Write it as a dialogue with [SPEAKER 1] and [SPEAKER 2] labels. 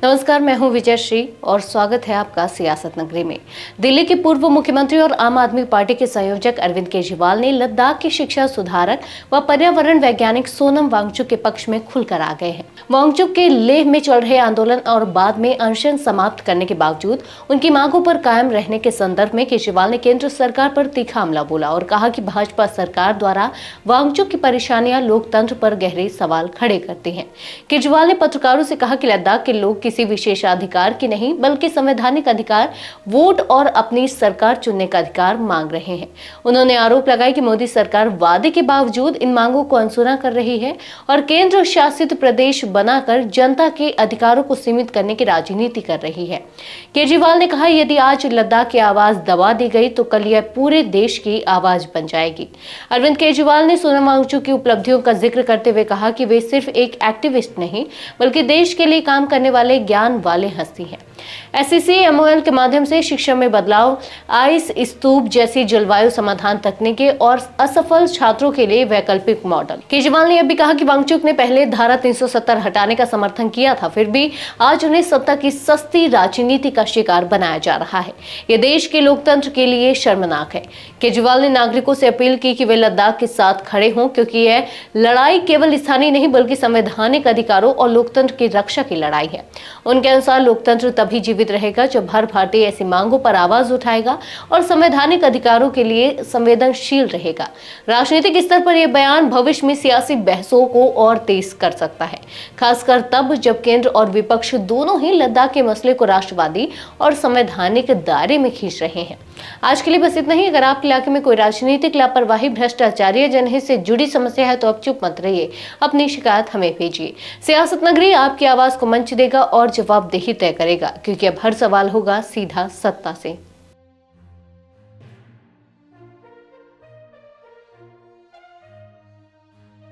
[SPEAKER 1] नमस्कार, मैं हूं विजय श्री और स्वागत है आपका सियासत नगरी में। दिल्ली के पूर्व मुख्यमंत्री और आम आदमी पार्टी के संयोजक अरविंद केजरीवाल ने लद्दाख के शिक्षा सुधारक व पर्यावरण वैज्ञानिक सोनम वांगचुक के पक्ष में खुलकर आ गए हैं। वांगचुक के लेह में चल रहे आंदोलन और बाद में अनशन समाप्त करने के बावजूद उनकी मांगों पर कायम रहने के संदर्भ में केजरीवाल ने केंद्र सरकार पर तीखा हमला बोला और कहा कि भाजपा सरकार द्वारा वांगचुक की परेशानियां लोकतंत्र पर गहरे सवाल खड़े करती हैं। केजरीवाल ने पत्रकारों से कहा कि लद्दाख के लोग किसी विशेषाधिकार की नहीं बल्कि संवैधानिक अधिकार, वोट और अपनी सरकार चुनने का अधिकार मांग रहे हैं। उन्होंने आरोप लगाया कि मोदी सरकार वादे के बावजूद इन मांगों को अनसुना कर रही है और केंद्र शासित प्रदेश बनाकर जनता के अधिकारों को सीमित करने की राजनीति कर रही है। केजरीवाल ने कहा, यदि आज लद्दाख की आवाज दबा दी गई तो कल यह पूरे देश की आवाज बन जाएगी। अरविंद केजरीवाल ने सोनम वांगचुक की उपलब्धियों का जिक्र करते हुए कहा कि वे सिर्फ एक एक्टिविस्ट नहीं बल्कि देश के लिए काम करने वाले ज्ञान वाले हस्ती हैं। SEC-MOL के माध्यम से शिक्षा में बदलाव, आइस स्तूप जैसी जलवायु समाधान तकनीकें और असफल छात्रों के लिए वैकल्पिक मॉडल। केजरीवाल ने यह भी कहा कि वांगचुक ने पहले धारा 370 हटाने का समर्थन किया था, फिर भी आज उन्हें सत्ता की सस्ती राजनीति का शिकार बनाया जा रहा है। यह देश के लोकतंत्र के लिए शर्मनाक है। केजरीवाल ने नागरिकों से अपील की कि वे लद्दाख के साथ खड़े हों, क्योंकि यह लड़ाई केवल स्थानीय नहीं बल्कि संवैधानिक अधिकारों और लोकतंत्र की रक्षा की लड़ाई है। उनके अनुसार लोकतंत्र तभी जीवित रहेगा जब हर भारतीय ऐसी मांगों पर आवाज उठाएगा और संवैधानिक अधिकारों के लिए संवेदनशील रहेगा। राजनीतिक स्तर पर यह बयान भविष्य में सियासी बहसों को और तेज कर सकता है, खासकर तब जब केंद्र और विपक्ष दोनों ही लद्दाख के मसले को राष्ट्रवादी और संवैधानिक दायरे में खींच रहे हैं। आज के लिए बस इतना ही। अगर आपके इलाके में कोई राजनीतिक लापरवाही, भ्रष्टाचार या जनहित से जुड़ी समस्या है तो आप चुप मत रहिए, अपनी शिकायत हमें भेजिए। सियासत नगरी आपकी आवाज को मंच देगा और जवाबदेही तय करेगा, क्योंकि अब हर सवाल होगा सीधा सत्ता से।